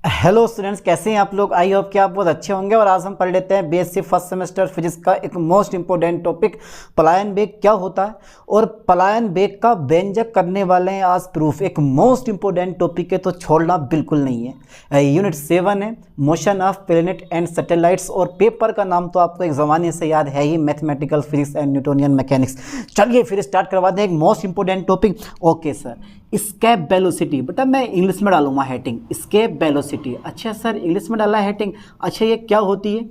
Hello students, कैसे हैं आप लोग। आई होप कि आप बहुत अच्छे होंगे। और आज हम पढ़ लेते हैं बीएससी फर्स्ट सेमेस्टर फिजिक्स का एक मोस्ट इंपॉर्टेंट टॉपिक, पलायन वेग क्या होता है और पलायन वेग का व्यंजक करने वाले हैं आज प्रूफ। एक मोस्ट इंपॉर्टेंट टॉपिक है तो छोड़ना बिल्कुल नहीं है। यूनिट 7 है motion of planet and satellites, और पेपर का नाम तो आपको एक ज़माने से याद है ही, mathematical physics and Newtonian mechanics. चलिए फिर स्टार्ट करवा दें एक most important topic. Okay sir, escape velocity, बेटा मैं इंग्लिश में डालूंगा हेडिंग स्केप वेलोसिटी। अच्छा सर इंग्लिश में डाला हेडिंग, अच्छा ये क्या होती है?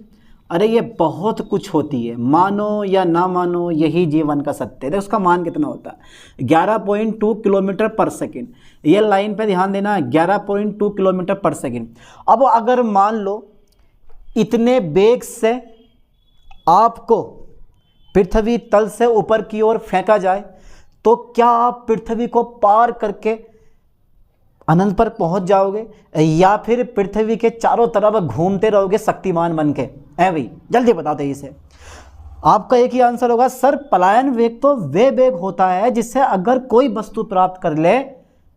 अरे ये बहुत कुछ होती है, मानो या ना मानो यही जीवन का सत्य है। उसका मान कितना होता है? 11.2 किलोमीटर पर सेकेंड। ये लाइन पे ध्यान देना, 11.2 किलोमीटर पर सेकेंड। अब अगर मान लो इतने वेग से आपको पृथ्वी तल से ऊपर की ओर फेंका जाए तो क्या आप पृथ्वी को पार करके अनंत पर पहुंच जाओगे या फिर पृथ्वी के चारों तरफ घूमते रहोगे शक्तिमान बन के? है भाई, जल्दी बता दे इसे। आपका एक ही आंसर होगा सर, पलायन वेग तो वे वेग होता है जिससे अगर कोई वस्तु प्राप्त कर ले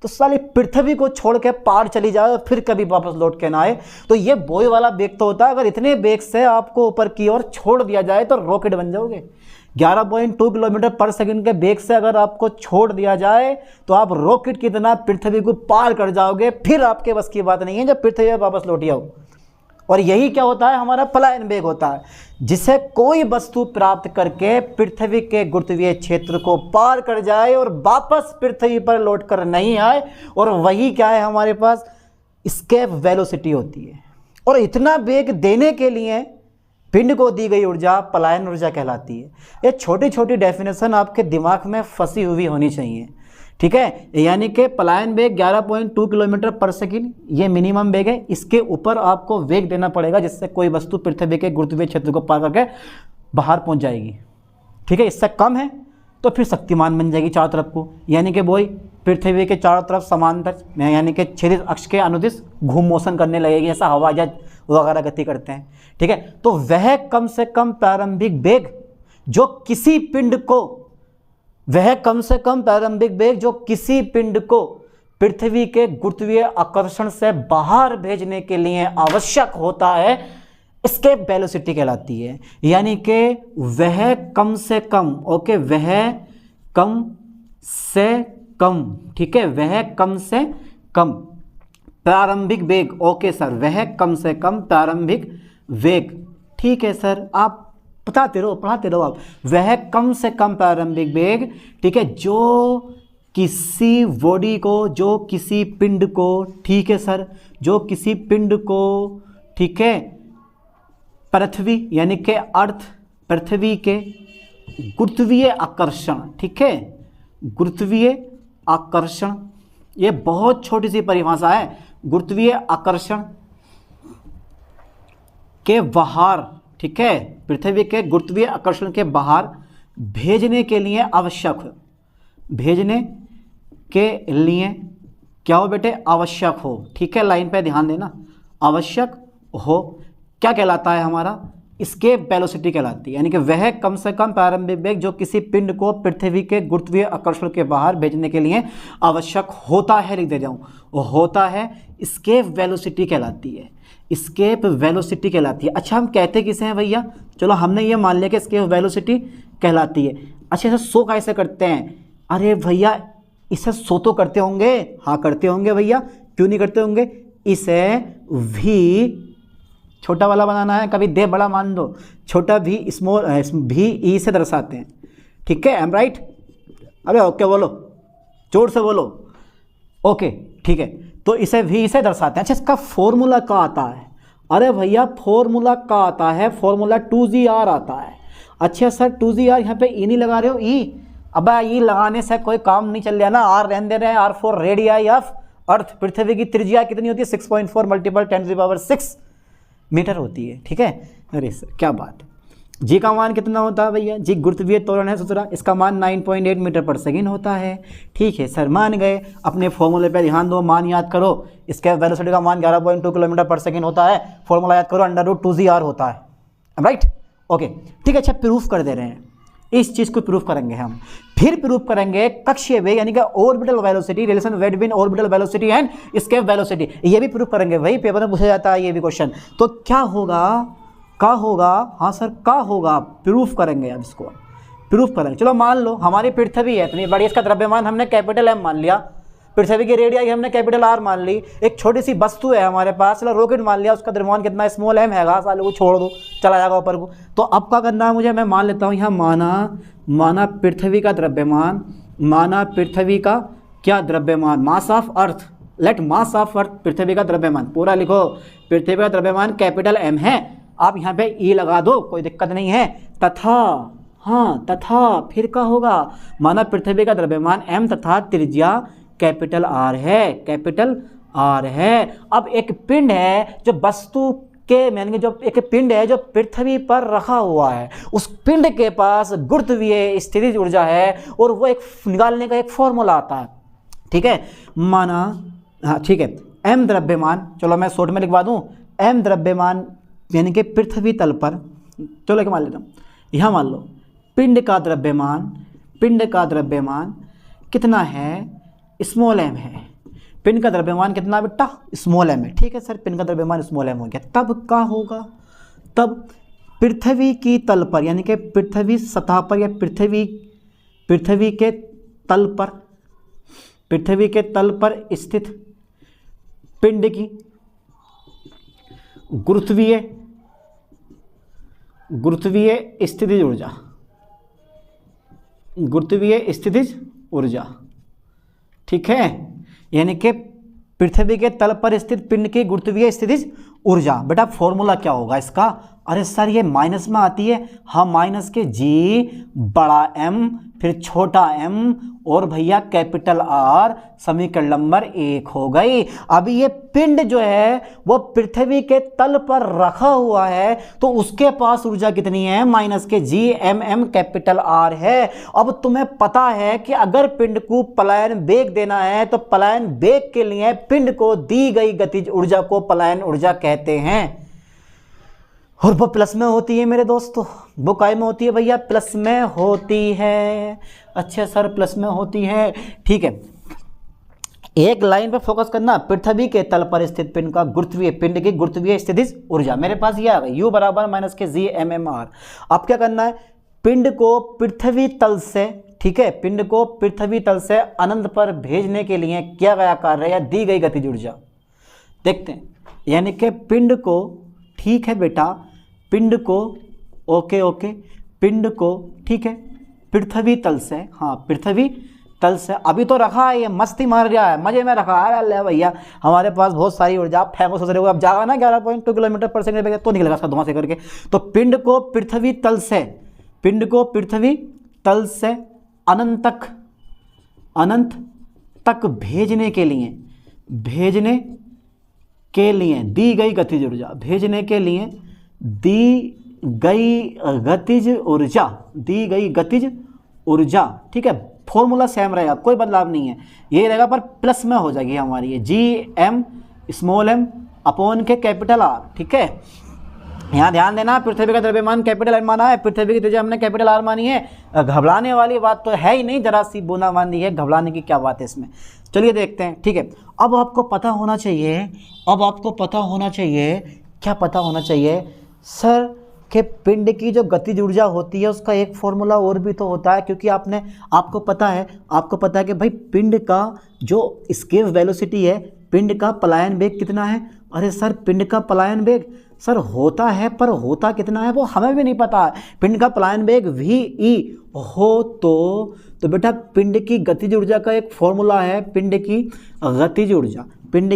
तो साली पृथ्वी को छोड़ के पार चली जाए और फिर कभी वापस लौट के ना आए। तो ये बोई वाला वेग तो होता है, अगर इतने वेग से आपको ऊपर की ओर छोड़ दिया जाए तो रॉकेट बन जाओगे। 11.2 किलोमीटर पर सेकंड के वेग से अगर आपको छोड़ दिया जाए तो आप रॉकेट की तरह पृथ्वी को पार कर जाओगे, फिर आपके बस की बात नहीं है जब पृथ्वी पर वापस लौट आओ। और यही क्या होता है? हमारा पलायन वेग होता है, जिसे कोई वस्तु प्राप्त करके पृथ्वी के गुरुत्वीय क्षेत्र को पार कर जाए और वापस पृथ्वी पर लौट कर नहीं आए। और वही क्या है हमारे पास? स्केप वेलोसिटी होती है। और इतना वेग देने के लिए पिंड को दी गई ऊर्जा पलायन ऊर्जा कहलाती है। ये छोटी छोटी डेफिनेशन आपके दिमाग में फंसी हुई होनी चाहिए, ठीक है। यानी कि पलायन वेग 11.2 किलोमीटर पर सेकंड ये मिनिमम वेग है। इसके ऊपर आपको वेग देना पड़ेगा जिससे कोई वस्तु पृथ्वी के गुरुत्वीय क्षेत्र को पार करके बाहर पहुंच जाएगी, ठीक है। इससे कम है तो फिर शक्तिमान बन जाएगी चारों तरफ को, यानी कि वही पृथ्वी के चारों तरफ समांतर यानी कि क्षैतिज अक्ष के अनुदिश घूम मोशन करने लगेगी, ऐसा हवाई जहाज वगैरह गति करते हैं, ठीक है। तो वह कम से कम प्रारंभिक वेग जो किसी पिंड को किसी पिंड को पृथ्वी के गुरुत्वीय आकर्षण से बाहर भेजने के लिए आवश्यक होता है, स्केप वेलोसिटी कहलाती है। यानी कि वह कम से कम, ओके, वह कम से कम, ठीक है, वह कम से कम प्रारंभिक वेग। ओके सर, वह कम से कम प्रारंभिक वेग, ठीक है सर, आप पढ़ाते रहो आप। वह कम से कम प्रारंभिक वेग, ठीक है, जो किसी बॉडी को, जो किसी पिंड को, ठीक है सर, जो किसी पिंड को, ठीक है, पृथ्वी यानी कि अर्थ, पृथ्वी के गुरुत्वीय आकर्षण, ठीक है, गुरुत्वीय आकर्षण, ये बहुत छोटी सी परिभाषा है, गुरुत्वीय आकर्षण के बाहर, ठीक है, पृथ्वी के गुरुत्वीय आकर्षण के बाहर भेजने के लिए आवश्यक हो, भेजने के लिए क्या हो बेटे? आवश्यक हो, ठीक है, लाइन पे ध्यान देना, आवश्यक हो क्या कहलाता है? हमारा स्केप वेलोसिटी कहलाती है। यानी कि वह कम से कम प्रारंभिक वेग जो किसी पिंड को पृथ्वी के गुरुत्वीय आकर्षण के बाहर भेजने के लिए आवश्यक होता है, लिख दे जाऊँ, होता है, स्केप वेलोसिटी कहलाती है, स्केप वेलोसिटी कहलाती है। अच्छा हम कहते किसे हैं भैया? चलो हमने ये मान लिया कि स्केप वेलोसिटी कहलाती है। अच्छा इसे शो कैसे करते हैं? अरे भैया इसे शो तो करते होंगे, हाँ करते होंगे भैया, क्यों नहीं करते होंगे? इसे भी छोटा वाला बनाना है, कभी दे बड़ा मान दो, छोटा भी स्मॉल भी ई से दर्शाते हैं, ठीक है, एम राइट? अरे ओके बोलो, जोर से बोलो, ओके ठीक है, तो इसे भी से दर्शाते हैं। अच्छा इसका फॉर्मूला क्या आता है? अरे भैया फॉर्मूला क्या आता है? फॉर्मूला 2GR आता है। अच्छा सर 2GR यहाँ पे ई नहीं लगा रहे हो? ई, अब ई लगाने से कोई काम नहीं चल रहा ना, आर रहने दे रहे हैं, R for radii of earth. पृथ्वी की त्रिज्या कितनी होती है? 6.4 × 10⁶ मीटर होती है, ठीक है। अरे सर क्या बात है। जी का मान कितना होता है भैया? जी गुरुत्वीय त्वरण है दूसरा, इसका मान 9.8 मीटर पर सेकेंड होता है, ठीक है सर, मान गए। अपने फॉर्मूले पे ध्यान दो, मान याद करो, इसके वेलोसिटी का मान 11.2 किलोमीटर पर सेकेंड होता है, फॉर्मूला याद करो, √2GR होता है, राइट, ओके ठीक है। अच्छा प्रूफ कर दे रहे हैं, इस चीज को प्रूफ करेंगे हम। फिर प्रूफ करेंगे कक्षीय वेग यानी कि orbital velocity, relation between orbital velocity and escape velocity, ये भी प्रूफ करेंगे। वही पेपर में पूछा जाता है ये भी क्वेश्चन। तो क्या होगा, का होगा, हाँ सर का होगा, प्रूफ करेंगे अब इसको, प्रूफ करेंगे। चलो मान लो हमारी पृथ्वी है इतनी बड़ी, इसका द्रव्यमान हमने कैपिटल M मान लिया, पृथ्वी की रेडियस हमने कैपिटल R मान ली, एक छोटी सी वस्तु है हमारे पास, चलो रॉकेट मान लिया, उसका द्रव्यमान कितना स्मॉल m हैगा, साले को छोड़ दो चला जाएगा ऊपर को। तो अब क्या करना है मुझे, मैं मान लेता हूँ यहाँ माना पृथ्वी का द्रव्यमान, माना पृथ्वी का क्या द्रव्यमान, mass of earth, let mass of earth, पृथ्वी का द्रव्यमान पूरा लिखो, पृथ्वी का द्रव्यमान कैपिटल M है, आप यहाँ पे E लगा दो कोई दिक्कत नहीं है, तथा, हाँ तथा फिर क्या होगा, माना पृथ्वी का द्रव्यमान M तथा त्रिज्या कैपिटल R है, कैपिटल R है। अब एक पिंड है जो वस्तु के यानी कि जो एक पिंड है जो पृथ्वी पर रखा हुआ है, उस पिंड के पास गुरुत्वीय स्थितिज ऊर्जा है और वो एक निकालने का एक फॉर्मूला आता है, ठीक है। माना, हाँ ठीक है, M द्रव्यमान, चलो मैं शॉर्ट में लिखवा दूँ, M द्रव्यमान यानी कि पृथ्वी तल पर, चलो एक मान लेता हूँ, यहाँ मान लो पिंड का द्रव्यमान कितना है, स्मॉल m है, पिंड का द्रव्यमान कितना बेटा, स्मॉल m है, ठीक है सर, पिंड का द्रव्यमान स्मॉल m हो गया। तब क्या होगा, तब पृथ्वी की तल पर यानी कि पृथ्वी सतह पर या पृथ्वी के तल पर स्थित पिंड की गुरुत्वीय स्थितिज ऊर्जा, ठीक है, यानी कि पृथ्वी के तल पर स्थित पिंड की गुरुत्वीय स्थितिज ऊर्जा। बेटा फॉर्मूला क्या होगा इसका, अरे सर ये माइनस में आती है, हाँ माइनस के G बड़ा M फिर छोटा m और भैया कैपिटल R, समीकरण नंबर 1 हो गई। अभी ये पिंड जो है वो पृथ्वी के तल पर रखा हुआ है तो उसके पास ऊर्जा कितनी है, माइनस के G m कैपिटल R है। अब तुम्हें पता है कि अगर पिंड को पलायन वेग देना है तो पलायन वेग के लिए पिंड को दी गई गतिज ऊर्जा को पलायन ऊर्जा कहते हैं, और वो प्लस में होती है मेरे दोस्तों, वो काय में होती है भैया, प्लस में होती है। अच्छा सर प्लस में होती है, ठीक है। एक लाइन पे फोकस करना, पृथ्वी के तल पर स्थित पिंड की गुरुत्वीय स्थितिज ऊर्जा, मेरे पास ये आ गई U बराबर माइनस के G mmR। अब क्या करना है, पिंड को पृथ्वी तल से, ठीक है, पिंड को पृथ्वी तल से अनंत पर भेजने के लिए किया गया कार्य या दी गई गतिज ऊर्जा देखते हैं। यानी कि पिंड को, ठीक है बेटा, पिंड को, ओके, पिंड को, ठीक है, पृथ्वी तल से, हाँ पृथ्वी तल से, अभी तो रखा है ये मस्ती मार रहा है, मजे में रखा है, अरे भैया हमारे पास बहुत सारी ऊर्जा, आप फेंको सोच रहे हो, अब जाएगा ना 11.2 किलोमीटर पर सेकंड तो निकलेगा इसका धुआं से करके। तो पिंड को पृथ्वी तल से अनंत तक भेजने के लिए दी गई गतिज ऊर्जा, ठीक है, फॉर्मूला सेम रहेगा, कोई बदलाव नहीं है, ये रहेगा पर प्लस में हो जाएगी हमारी ये G m small m upon के कैपिटल R, ठीक है। यहाँ ध्यान देना, पृथ्वी का द्रव्यमान कैपिटल M माना है, पृथ्वी की त्रिज्या हमने कैपिटल R मानी है, घबराने वाली बात तो है ही नहीं, जरा सी बूंदाबांदी है, घबराने की क्या बात है इसमें। चलिए देखते हैं, ठीक है। अब आपको पता होना चाहिए, क्या पता होना चाहिए सर कि पिंड की जो गतिज ऊर्जा होती है उसका एक फॉर्मूला और भी तो होता है, क्योंकि आपको पता है कि भाई पिंड का जो एस्केप वेलोसिटी है, पिंड का पलायन वेग कितना है। अरे सर पिंड का पलायन वेग सर होता है, पर होता कितना है वो हमें भी नहीं पता है। पिंड का पलायन वेग VE हो तो बेटा पिंड की गतिज ऊर्जा का एक फॉर्मूला है, पिंड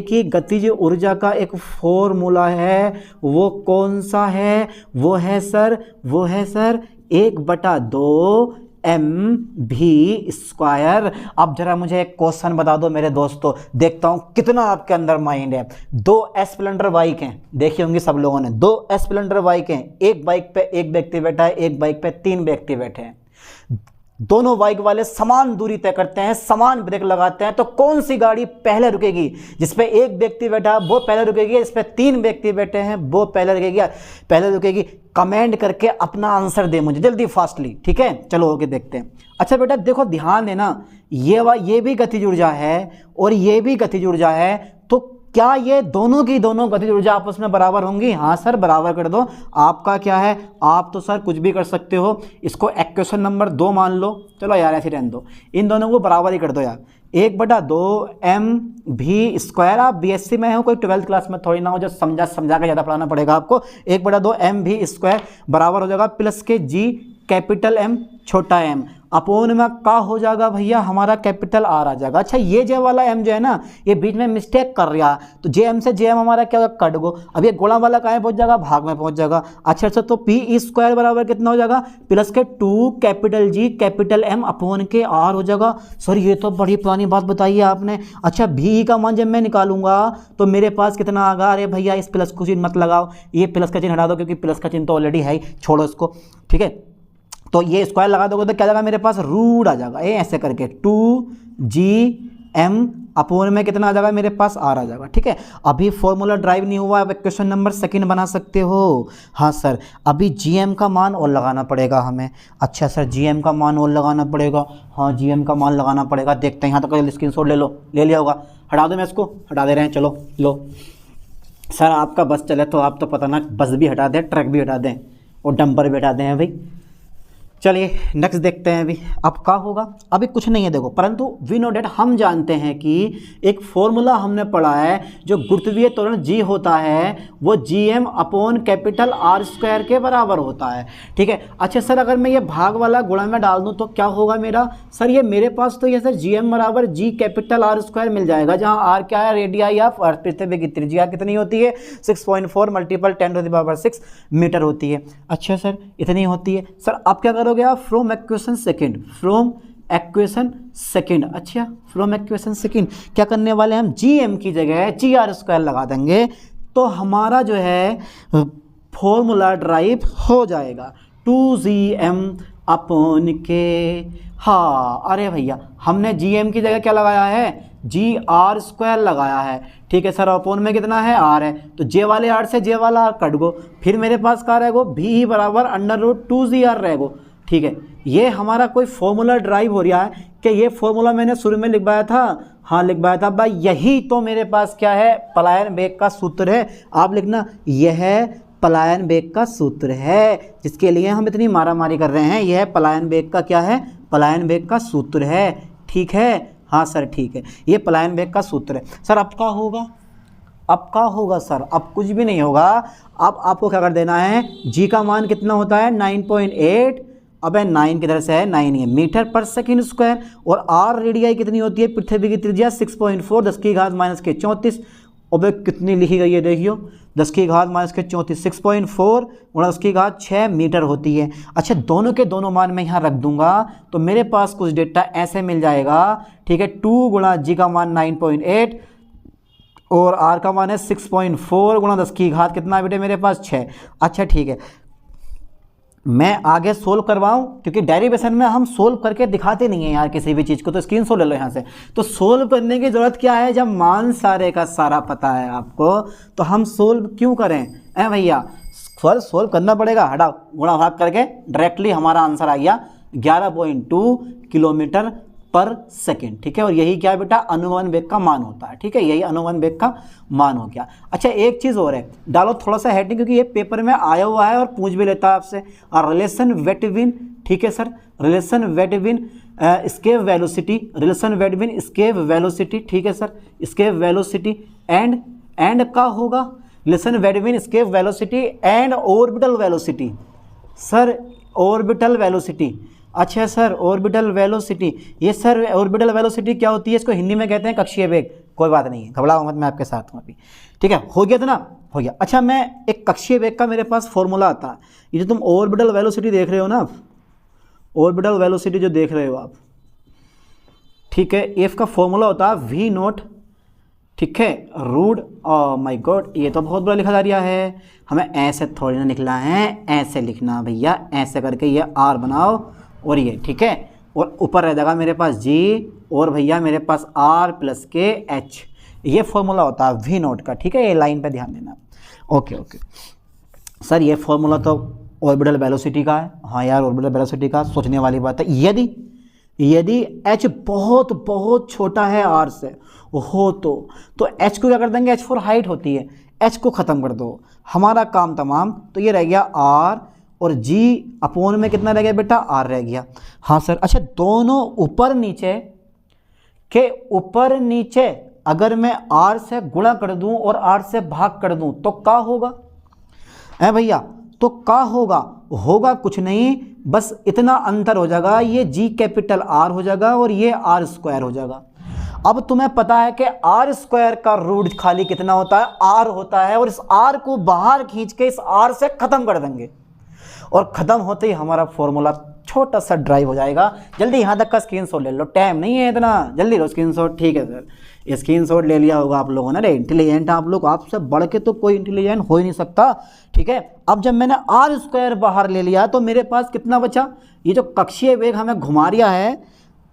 की गतिज ऊर्जा का एक फॉर्मूला है, वो कौन सा है, वो है सर 1/2 mv²। अब जरा मुझे एक क्वेश्चन बता दो मेरे दोस्तों, देखता हूं कितना आपके अंदर माइंड है। 2 स्प्लेंडर बाइक हैं, देखी होंगी सब लोगों ने, 2 स्प्लेंडर बाइक हैं, एक बाइक पे एक व्यक्ति बैठा है, एक बाइक पे 3 व्यक्ति बैठे हैं। दोनों बाइक वाले समान दूरी तय करते हैं, समान ब्रेक लगाते हैं, तो कौन सी गाड़ी पहले रुकेगी? जिसपे एक व्यक्ति बैठा है वो पहले रुकेगी, जिसपे 3 व्यक्ति बैठे हैं वो पहले रुकेगी। कमेंट करके अपना आंसर दे मुझे जल्दी, फास्टली, ठीक है। चलो ओके, देखते हैं। अच्छा बेटा देखो, ध्यान देना, ये भी गतिज ऊर्जा है और ये भी गतिज ऊर्जा है, तो क्या ये दोनों की दोनों गतिज ऊर्जा आपस में बराबर होंगी? हाँ सर, बराबर कर दो। आपका क्या है, आप तो सर कुछ भी कर सकते हो, इसको इक्वेशन नंबर 2 मान लो। चलो यार ऐसे रहने दो, इन दोनों को बराबर ही कर दो यार। 1/2 mv², आप बीएससी में हो, कोई 12th क्लास में थोड़ी ना हो जो समझा के ज़्यादा पढ़ाना पड़ेगा आपको। 1/2 mv² बराबर हो जाएगा प्लस के जी कैपिटल M छोटा m अपोन में का हो जाएगा भैया, हमारा कैपिटल R आ जाएगा। अच्छा ये जे वाला m जो है ना, ये बीच में मिस्टेक कर रहा है, तो जे m से जे m हमारा क्या होगा, कट गो। अब ये गुणा वाला कहाँ पहुंच जाएगा, भाग में पहुंच जाएगा। अच्छा अच्छा, तो p² बराबर कितना हो जाएगा, प्लस के 2 capital G capital M upon के R हो जाएगा। सर ये तो बड़ी पुरानी बात बताई है आपने। अच्छा भी का मान जब मैं निकालूंगा तो मेरे पास कितना आएगा? अरे भैया इस प्लस को चिन्ह मत लगाओ, ये प्लस का चिन्ह हटा दो, क्योंकि प्लस का चिन्ह तो ऑलरेडी है, छोड़ो इसको, ठीक है। तो ये स्क्वायर लगा दोगे तो क्या जाएगा मेरे पास, रूट आ जाएगा। ये ऐसे करके 2gm अपोन में कितना आ जाएगा मेरे पास, R आ जाएगा, ठीक है। अभी फॉर्मूला ड्राइव नहीं हुआ, अब क्वेश्चन नंबर 2 बना सकते हो। हाँ सर, अभी gm का मान और लगाना पड़ेगा हमें। अच्छा सर, gm का मान और लगाना पड़ेगा, हाँ gm का मान लगाना पड़ेगा। देखते हैं, यहाँ तक स्क्रीनशॉट ले लो, ले लिया होगा, हटा दो, मैं इसको हटा दे रहे हैं। चलो लो सर, आपका बस चले तो आप तो पता ना, बस भी हटा दें, ट्रक भी हटा दें और डंपर भी हटा दें भाई। चलिए नेक्स्ट देखते हैं। अभी अब क्या होगा, अभी कुछ नहीं है देखो, परंतु वी नो डेट, हम जानते हैं कि एक फॉर्मूला हमने पढ़ा है, जो गुरुत्वीय त्वरण g होता है वो gm अपोन कैपिटल R² के बराबर होता है, ठीक है। अच्छा सर, अगर मैं ये भाग वाला गुणा में डाल दूं तो क्या होगा मेरा? सर ये मेरे पास तो ये सर gm बराबर g कैपिटल R² मिल जाएगा, जहाँ R क्या है, रेडियाई ऑफ अर्थ, पृथ्वी की त्रिज्या कितनी होती है, 6.4 × 10⁻⁶ मीटर होती है। अच्छा सर इतनी होती है। सर आप क्या करोगे, आप फ्रॉम इक्वेशन सेकंड, अच्छा फ्रॉम इक्वेशन सेकंड क्या करने वाले हम, gm की जगह gr² लगा देंगे, तो हमारा जो है फॉर्मूला ड्राइव हो जाएगा 2gm अपोन के। हाँ अरे भैया, हमने gm की जगह क्या लगाया है, gr² लगाया है, ठीक है सर। अपोन में कितना है, r है, तो j वाले r से j वाला r कट गो, फिर मेरे पास क्या रहेगा, v बराबर √2gr रहेगा, ठीक है। ये हमारा कोई फॉर्मूला ड्राइव हो रहा है कि ये फॉर्मूला मैंने शुरू में लिखवाया था, हाँ लिखवाया था भाई, यही तो मेरे पास क्या है, पलायन वेग का सूत्र है। आप लिखना, यह पलायन वेग का सूत्र है, जिसके लिए हम इतनी मारामारी कर रहे हैं। यह पलायन वेग का क्या है, पलायन वेग का सूत्र है, ठीक है। हाँ सर ठीक है, ये पलायन वेग का सूत्र है। सर अब क्या होगा, अब क्या होगा सर, अब कुछ भी नहीं होगा। अब आपको क्या कर देना है, g का मान कितना होता है 9.8, अब 9 किधर से है, 9 है, मीटर पर सेकंड स्क्वायर, और r रेडियाई कितनी होती है, पृथ्वी की त्रिज्या 6.4 10⁻⁻⁴। अब कितनी लिखी गई है देखियो, 10⁻⁻⁴, 6.4 × 10⁻6 मीटर होती है। अच्छा दोनों के दोनों मान मैं यहाँ रख दूंगा तो मेरे पास कुछ डेटा ऐसे मिल जाएगा, ठीक है। 2 × g का मान 9.8 और r का मान है 6.4 × 10⁻, कितना बेटे मेरे पास 6। अच्छा ठीक है, मैं आगे सोल्व करवाऊं, क्योंकि डेरिवेशन में हम सोल्व करके दिखाते नहीं हैं यार किसी भी चीज़ को, तो स्क्रीनशॉट ले लो यहाँ से। तो सोल्व करने की ज़रूरत क्या है, जब मान सारे का सारा पता है आपको तो हम सोल्व क्यों करें, ऐ भैया सोल्व करना पड़ेगा। हटाओ, गुणा भाग करके डायरेक्टली हमारा आंसर आ गया 11.2 किलोमीटर पर सेकेंड, ठीक है। और यही क्या है बेटा, अनुगमन वेग का मान होता है, ठीक है, यही अनुगमन वेग का मान हो गया। अच्छा एक चीज़ और है, डालो थोड़ा सा हेडिंग, क्योंकि ये पेपर में आया हुआ है और पूछ भी लेता है आपसे। रिलेशन बिटवीन, ठीक है sir, relation between escape velocity, relation between escape velocity, ठीक है सर, स्केप वेलोसिटी एंड का होगा relation between escape velocity and orbital velocity. Sir orbital velocity, अच्छा सर ऑर्बिटल वेलोसिटी, ये सर ऑर्बिटल वेलोसिटी क्या होती है, इसको हिंदी में कहते हैं कक्षीय वेग। कोई बात नहीं है, घबराओ मत, मैं आपके साथ हूँ अभी, ठीक है। हो गया था ना, हो गया। अच्छा मैं एक कक्षीय वेग का मेरे पास फॉर्मूला आता है, ये जो तुम ऑर्बिटल वेलोसिटी देख रहे हो ना, ऑर्बिटल वेलोसिटी जो देख रहे हो आप, ठीक है, एफ का फॉर्मूला होता है v0, ठीक है, रूट, माय गॉड ये तो बहुत बड़ा लिखा जा रहा है, हमें ऐसे थोड़ी ना लिखना है, ऐसे लिखना भैया, ऐसे करके ये r बनाओ और ये, ठीक है, और ऊपर रह जाएगा मेरे पास G और भैया मेरे पास R प्लस के H। ये फॉर्मूला होता है V नोट का, ठीक है, ये लाइन पे ध्यान देना। ओके ओके सर, ये फॉर्मूला तो ऑर्बिटल वेलोसिटी का है। हाँ यार, ऑर्बिटल वेलोसिटी का सोचने वाली बात है। यदि h बहुत बहुत छोटा है r से हो तो h को क्या कर देंगे, h फॉर हाइट होती है, h को ख़त्म कर दो, हमारा काम तमाम। तो ये रह गया r और g अपोन में कितना रह गया बेटा, r रह गया। हाँ सर, अच्छा दोनों ऊपर नीचे अगर मैं r से गुणा कर दूं और r से भाग कर दूं तो क्या होगा है भैया, तो क्या होगा कुछ नहीं, बस इतना अंतर हो जाएगा, ये G कैपिटल R हो जाएगा और ये R स्क्वायर हो जाएगा। अब तुम्हें पता है कि R स्क्वायर का रूट खाली कितना होता है, R होता है, और इस R को बाहर खींच के इस R से ख़त्म कर देंगे और ख़त्म होते ही हमारा फॉर्मूला छोटा सा ड्राइव हो जाएगा। जल्दी यहाँ तक का स्क्रीनशॉट ले लो, टाइम नहीं है इतना, जल्दी लो स्क्रीनशॉट। ठीक है सर, ये स्क्रीनशॉट ले लिया होगा आप लोगों ने। अरे इंटेलिजेंट आप लोग, आपसे बढ़ के तो कोई इंटेलिजेंट हो ही नहीं सकता। ठीक है, अब जब मैंने R स्क्वायर बाहर ले लिया तो मेरे पास कितना बचा, ये जो कक्षीय वेग हमें घुमा रिया है,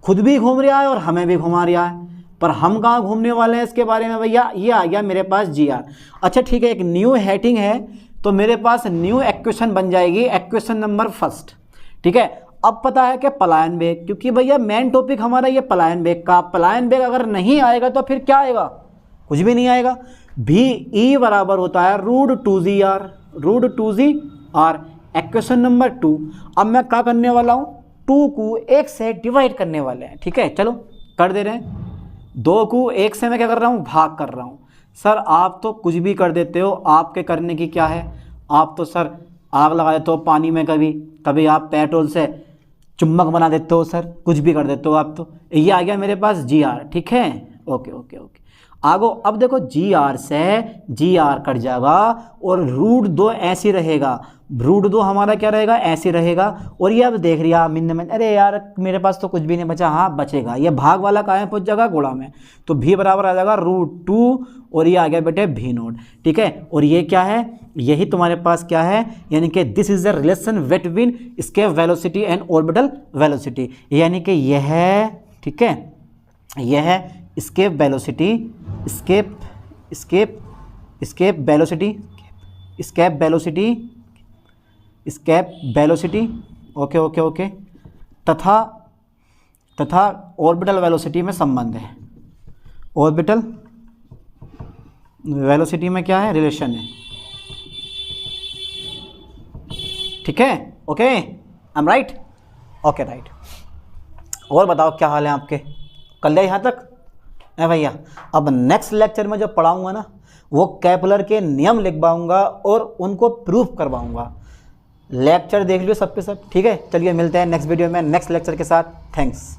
खुद भी घूम रहा है और हमें भी घुमा रिया है, पर हम कहाँ घूमने वाले हैं इसके बारे में भैया, ये आ गया मेरे पास GR। अच्छा ठीक है, एक न्यू हेडिंग है तो मेरे पास न्यू इक्वेशन बन जाएगी, इक्वेशन नंबर फर्स्ट। ठीक है, अब पता है कि पलायन वेग, क्योंकि भैया मेन टॉपिक हमारा ये पलायन वेग का, पलायन वेग अगर नहीं आएगा तो फिर क्या आएगा, कुछ भी नहीं आएगा। VE बराबर होता है √2GR, √2GR, इक्वेशन नंबर 2। अब मैं क्या करने वाला हूँ, 2 को 1 से डिवाइड करने वाले हैं। ठीक है, चलो कर दे रहे हैं। 2 को 1 से मैं क्या कर रहा हूँ, भाग कर रहा हूँ। सर आप तो कुछ भी कर देते हो, आपके करने की क्या है, आप तो सर आग लगा देते हो पानी में, कभी आप पेट्रोल से चुम्बक बना देते हो, सर कुछ भी कर देते हो आप तो। ये आ गया मेरे पास GR। ठीक है, ओके आगो। अब देखो GR से GR कट जाएगा और √2 ऐसे रहेगा, √2 हमारा क्या रहेगा, ऐसे रहेगा। और ये अब देख रिया मिन, अरे यार मेरे पास तो कुछ भी नहीं बचा, हाँ बचेगा, ये भाग वाला कहाँ पहुँच जाएगा, गोला में, तो V बराबर आ जाएगा √2 और ये आ गया बेटे V नोट। ठीक है, और ये क्या है, यही तुम्हारे पास क्या है, यानी कि this is the relation between escape velocity and orbital velocity, यानी कि यह है, ठीक है, यह है escape velocity, escape velocity, okay, तथा ऑर्बिटल वेलोसिटी में संबंध है, ऑर्बिटल वेलोसिटी में क्या है, रिलेशन है। ठीक है, okay, I am right, okay right. और बताओ क्या हाल है आपके, कर लिया यहाँ तक है भैया। अब नेक्स्ट लेक्चर में जो पढ़ाऊंगा ना, वो केपलर के नियम लिखवाऊंगा और उनको प्रूफ करवाऊंगा। लेक्चर देख लियो सब पे सब। ठीक है, चलिए मिलते हैं नेक्स्ट वीडियो में नेक्स्ट लेक्चर के साथ। थैंक्स।